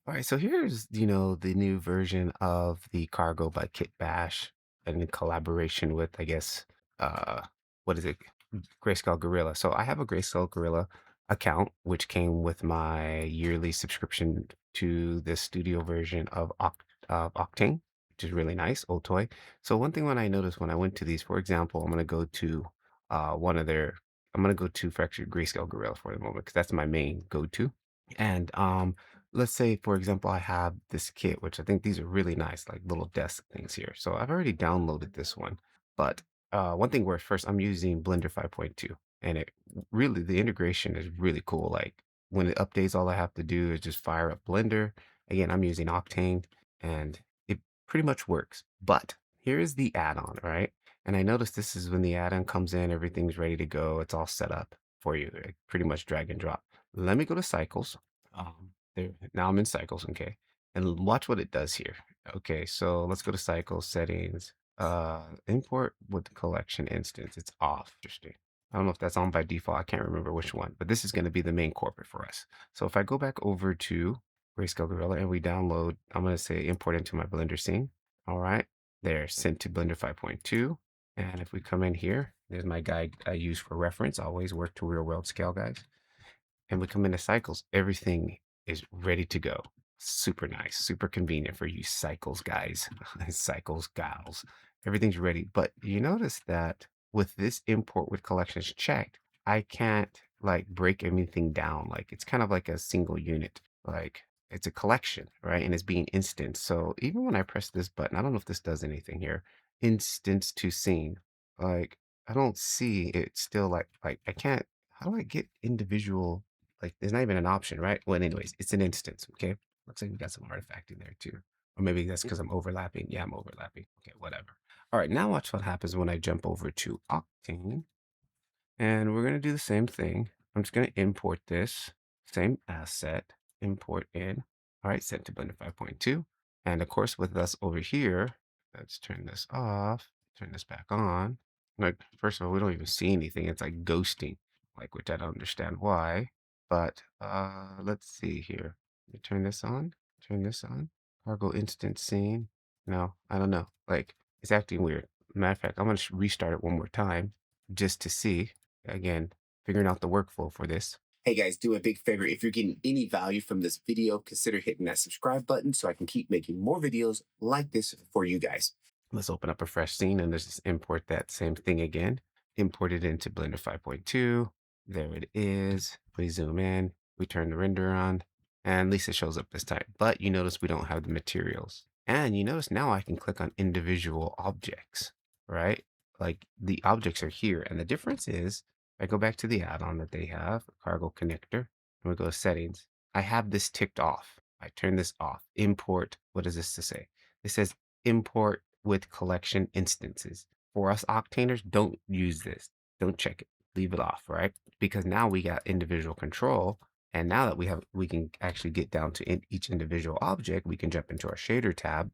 All right, so here's, the new version of the Cargo by KitBash in collaboration with, I guess, uh, what is it? GrayscaleGorilla. So I have a GrayscaleGorilla account, which came with my yearly subscription to the studio version of Octane, which is really nice, old toy. So one thing when I noticed when I went to these, for example, one of their, I'm going to go to for actually GrayscaleGorilla for the moment, because that's my main go-to. And let's say, for example, I have this kit, which I think these are really nice, like little desk things here. So I've already downloaded this one. But one thing where first I'm using Blender 5.2, and it really, the integration is really cool. Like when it updates, all I have to do is just fire up Blender. Again, I'm using Octane, and it pretty much works. But here is the add-on, right? And I noticed this is when the add-on comes in, everything's ready to go. It's all set up for you, like, pretty much drag and drop. Let me go to cycles. There, now I'm in cycles, okay? And watch what it does here. Okay, so let's go to cycles, settings, import with collection instance. It's off. Interesting. I don't know if that's on by default. I can't remember which one, but this is going to be the main corporate for us. So if I go back over to Grayscale Gorilla and we download, I'm going to say import into my Blender scene. All right, there, sent to Blender 5.2. And if we come in here, there's my guide I use for reference. Always work to real world scale, guys. And we come into cycles, everything is ready to go. Super nice, super convenient for you cycles guys, cycles gals. Everything's ready. But you notice that with this import with collections checked, I can't like break anything down. Like it's kind of like a single unit. Like it's a collection, right? And it's being instanced. So even when I press this button, I don't know if this does anything here. Instance to scene. Like I don't see it still like I can't, how do I get individual, like, there's not even an option, right? Well, anyways, it's an instance, okay? Looks like we got some artifacting there too. Or maybe that's because I'm overlapping. Yeah, I'm overlapping. Okay, whatever. All right, now watch what happens when I jump over to Octane. And we're going to do the same thing. I'm just going to import this same asset, import in. All right, set to Blender 5.2. And of course, with us over here, let's turn this off, turn this back on. Like, first of all, we don't even see anything. It's like ghosting, like, which I don't understand why. But let's see here. Let me turn this on, turn this on. Cargo instance scene. No, I don't know. Like, it's acting weird. Matter of fact, I'm going to restart it one more time just to see. Again, figuring out the workflow for this. Hey guys, do a big favor. If you're getting any value from this video, consider hitting that subscribe button so I can keep making more videos like this for you guys. Let's open up a fresh scene and let's just import that same thing again. Import it into Blender 5.2. There it is. We zoom in, we turn the render on, and at least it shows up this time. But you notice we don't have the materials. And you notice now I can click on individual objects, right? Like the objects are here. And the difference is I go back to the add-on that they have, Cargo Connector, and we go to settings. I have this ticked off. I turn this off. Import, what is this to say? It says import with collection instances. For us Octaners, don't use this. Don't check it. Leave it off, right? Because now we got individual control. And now that we can actually get down to each individual object, we can jump into our shader tab,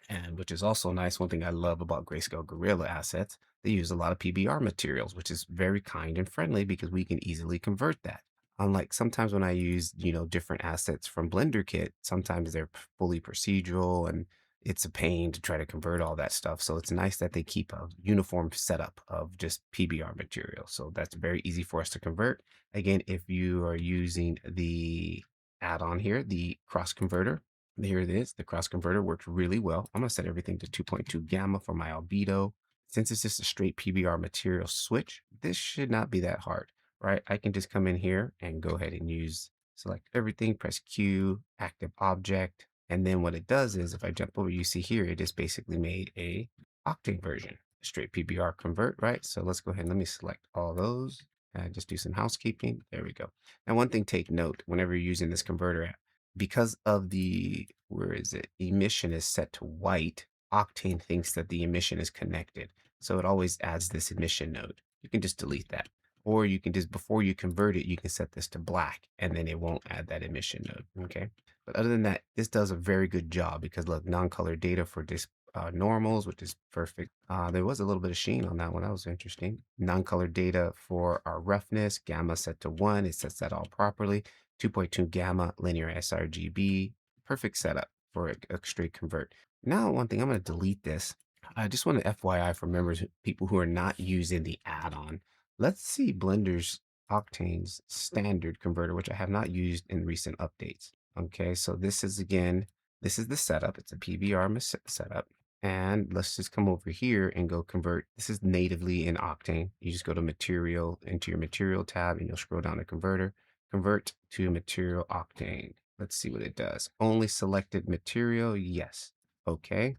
and which is also nice. One thing I love about Grayscale Gorilla assets, they use a lot of PBR materials, which is very kind and friendly because we can easily convert that. Unlike sometimes when I use, different assets from Blender Kit, sometimes they're fully procedural and it's a pain to try to convert all that stuff. So it's nice that they keep a uniform setup of just PBR material. So that's very easy for us to convert. Again, if you are using the add-on here, the cross converter, here it is. The cross converter works really well. I'm going to set everything to 2.2 gamma for my albedo. Since it's just a straight PBR material switch, this should not be that hard, right? I can just come in here and go ahead and select everything, press Q, active object. And then what it does is if I jump over, you see here, it just basically made a Octane version, straight PBR convert, right? So let's go ahead and let me select all those and just do some housekeeping. There we go. Now, one thing, take note, whenever you're using this converter, because of the, where is it, emission is set to white, Octane thinks that the emission is connected. So it always adds this emission node. You can just delete that. Or you can just, before you convert it, you can set this to black and then it won't add that emission node, okay? But other than that, this does a very good job because look, non-color data for this normals, which is perfect. There was a little bit of sheen on that one. That was interesting. Non-color data for our roughness, gamma set to 1. It sets that all properly. 2.2 gamma linear sRGB. perfect setup for a straight convert. Now, one thing, I'm going to delete this. I just want to FYI for members, people who are not using the add-on. Let's see Blender's Octane's standard converter, which I have not used in recent updates. Okay, so this is again, this is the setup. It's a PBR setup. And let's just come over here and go convert. This is natively in Octane. You just go to material, into your material tab, and you'll scroll down to converter, convert to material Octane. Let's see what it does. Only selected material. Yes. Okay.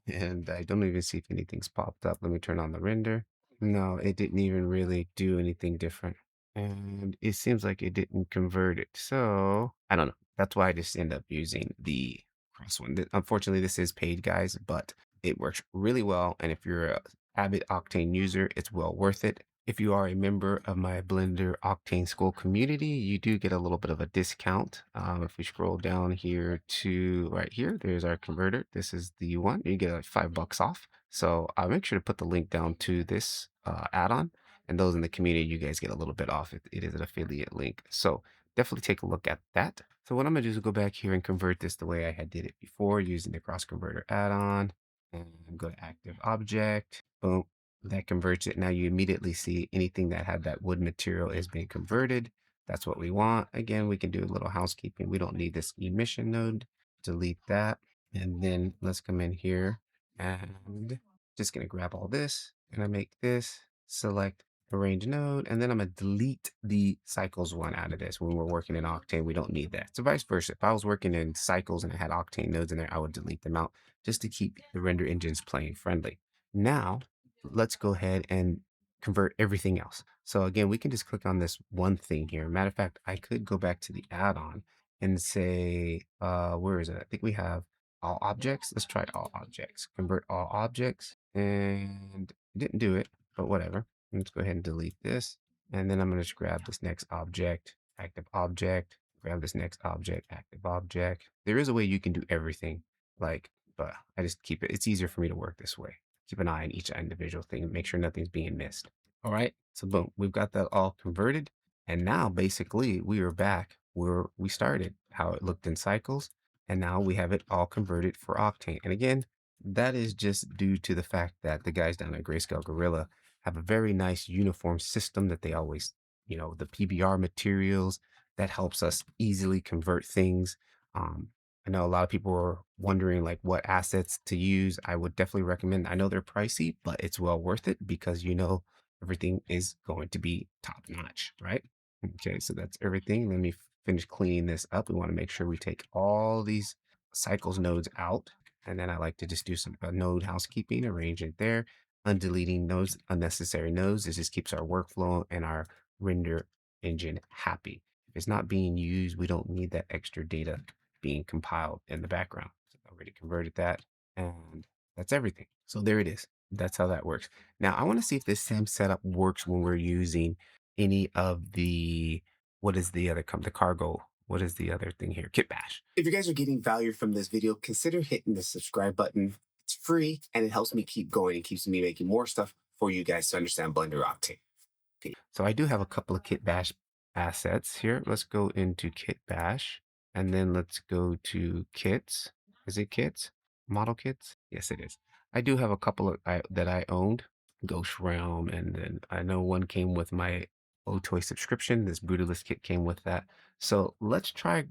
And I don't even see if anything's popped up. Let me turn on the render. No, it didn't even really do anything different. And it seems like it didn't convert it. So I don't know. That's why I just end up using the cross one. Unfortunately, this is paid, guys, but it works really well. And if you're a avid Octane user, it's well worth it. If you are a member of my Blender Octane School community, you do get a little bit of a discount. If we scroll down here to right here, there's our converter. This is the one. You get like $5 off. So I'll make sure to put the link down to this add-on. And those in the community, you guys get a little bit off. It is an affiliate link. So definitely take a look at that. So what I'm going to do is go back here and convert this the way I had did it before using the cross converter add-on. And go to active object. Boom. That converts it. Now you immediately see anything that had that wood material is being converted. That's what we want. Again, we can do a little housekeeping. We don't need this emission node. Delete that. And then let's come in here and just going to grab all this. And I make this, select arrange node, and then I'm going to delete the cycles one out of this. When we're working in Octane, we don't need that. So vice versa. If I was working in cycles and I had Octane nodes in there, I would delete them out just to keep the render engines playing friendly. Now, let's go ahead and convert everything else. So again, we can just click on this one thing here. Matter of fact, I could go back to the add-on and say, where is it? I think we have all objects. Let's try all objects. Convert all objects. And it didn't do it, but whatever. Let's go ahead and delete this. And then I'm going to just grab this next object, active object, grab this next object, active object. There is a way you can do everything, like, but I just keep it. It's easier for me to work this way. Keep an eye on each individual thing, make sure nothing's being missed. All right. So boom, we've got that all converted. And now basically we are back where we started, how it looked in cycles. And now we have it all converted for Octane. And again, that is just due to the fact that the guys down at GrayscaleGorilla have a very nice uniform system that they always, the PBR materials that helps us easily convert things. I know a lot of people are wondering like what assets to use. I would definitely recommend. I know they're pricey, but it's well worth it because everything is going to be top notch, right? Okay, so that's everything. Let me finish cleaning this up. We want to make sure we take all these cycles nodes out. And then I like to just do some node housekeeping, arrange it there, undeleting nodes, unnecessary nodes. This just keeps our workflow and our render engine happy. If it's not being used, we don't need that extra data being compiled in the background. So I already converted that, and that's everything. So there it is. That's how that works. Now I want to see if this same setup works when we're using any of the, what is the other the cargo? What is the other thing here? KitBash. If you guys are getting value from this video, consider hitting the subscribe button. It's free and it helps me keep going and keeps me making more stuff for you guys to understand Blender Octane. So I do have a couple of KitBash assets here. Let's go into KitBash and then let's go to kits. Is it kits? Model kits? Yes, it is. I do have a couple of that I owned. Ghost Realm, and then I know one came with my Otoy subscription. This Brutalist kit came with that. So let's try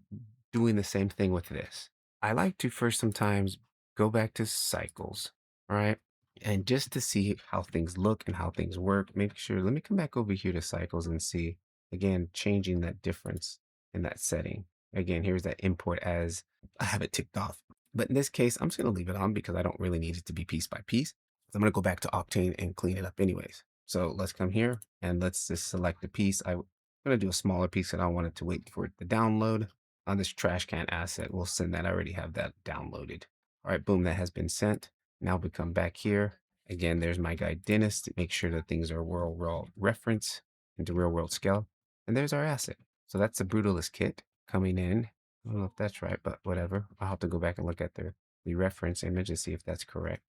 doing the same thing with this. I like to first sometimes go back to cycles, right? And just to see how things look and how things work, make sure, let me come back over here to cycles and see, again, changing that difference in that setting. Again, here's that import as I have it ticked off. But in this case, I'm just going to leave it on because I don't really need it to be piece by piece. So I'm going to go back to Octane and clean it up anyways. So let's come here and let's just select a piece. I'm going to do a smaller piece and I don't want it to wait for it to download. On this trash can asset, we'll send that. I already have that downloaded. All right, boom, that has been sent. Now we come back here. Again, there's my guy Dennis to make sure that things are real world reference into real world scale. And there's our asset. So that's the Brutalist kit coming in. I don't know if that's right, but whatever. I'll have to go back and look at the reference image and see if that's correct.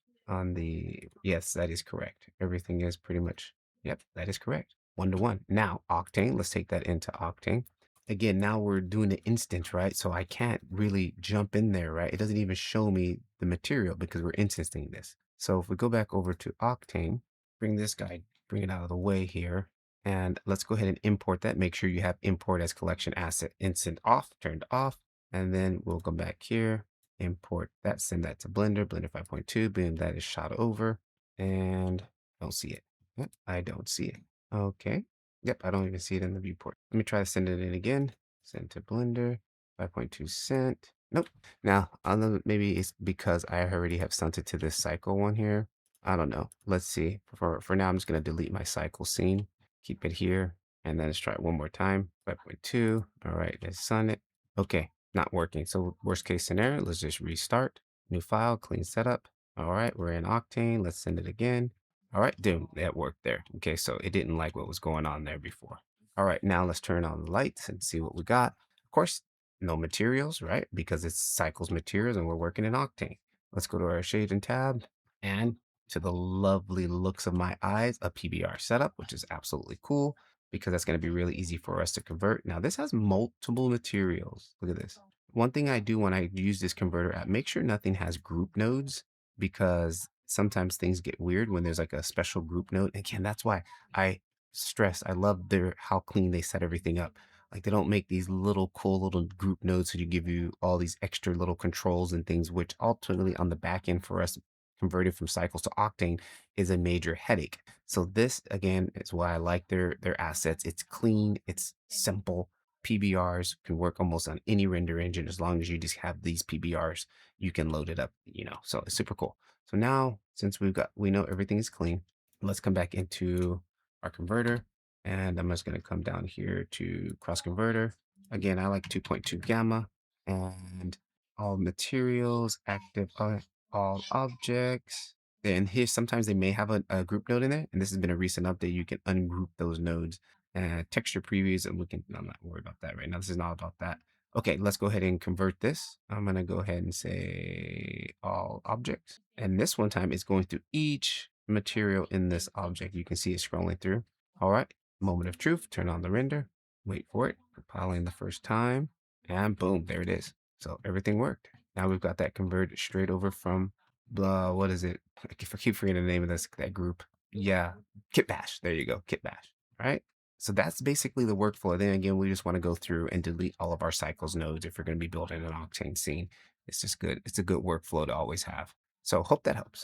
Yes, that is correct. Everything is pretty much, yep, that is correct. 1-to-1. Now, Octane, let's take that into Octane. again, now we're doing the instance, right? So I can't really jump in there, right? It doesn't even show me the material because we're instancing this. So if we go back over to Octane, bring this guy, bring it out of the way here. And let's go ahead and import that. Make sure you have import as collection asset instant off, turned off. And then we'll go back here, import that, send that to Blender, Blender 5.2. Boom, that is shot over. And don't see it. Yep, I don't see it. Okay. Yep, I don't even see it in the viewport. Let me try to send it in again. Send to Blender, 5.2 cent. Nope. Now, maybe it's because I already have sent it to this cycle one here. I don't know. Let's see. For now, I'm just going to delete my cycle scene. Keep it here. And then let's try it one more time. 5.2. All right, let's send it. Okay, not working. So worst case scenario, let's just restart. New file, clean setup. All right, we're in Octane. Let's send it again. All right, dude, that worked there. Okay, so it didn't like what was going on there before. All right, now let's turn on the lights and see what we got. Of course, no materials, right? Because it's cycles materials and we're working in Octane. Let's go to our shading tab and to the lovely looks of my eyes, a PBR setup, which is absolutely cool because that's going to be really easy for us to convert. Now, this has multiple materials. Look at this. One thing I do when I use this converter app, make sure nothing has group nodes because sometimes things get weird when there's like a special group node. Again, that's why I stress, I love how clean they set everything up. Like they don't make these little cool little group nodes so you give you all these extra little controls and things, which ultimately on the back end for us converted from cycles to Octane is a major headache. So this again is why I like their assets. It's clean, it's simple. PBRs can work almost on any render engine as long as you just have these PBRs, you can load it up, So it's super cool. So now since we know everything is clean, let's come back into our converter and I'm just going to come down here to cross converter. Again, I like 2.2 gamma and all materials, active, all objects. And here, sometimes they may have a group node in there. And this has been a recent update. You can ungroup those nodes and texture previews. And I'm not worried about that right now. This is not about that. Okay, let's go ahead and convert this. I'm going to go ahead and say all objects. And this one time is going through each material in this object. You can see it scrolling through. All right, moment of truth. Turn on the render. Wait for it. Compiling the first time. And boom, there it is. So everything worked. Now we've got that converted straight over from what is it? I keep forgetting the name of that group. Yeah, KitBash. There you go, KitBash. Right. So that's basically the workflow. Then again, we just want to go through and delete all of our cycles nodes if we're going to be building an Octane scene. It's just good. It's a good workflow to always have. So hope that helps.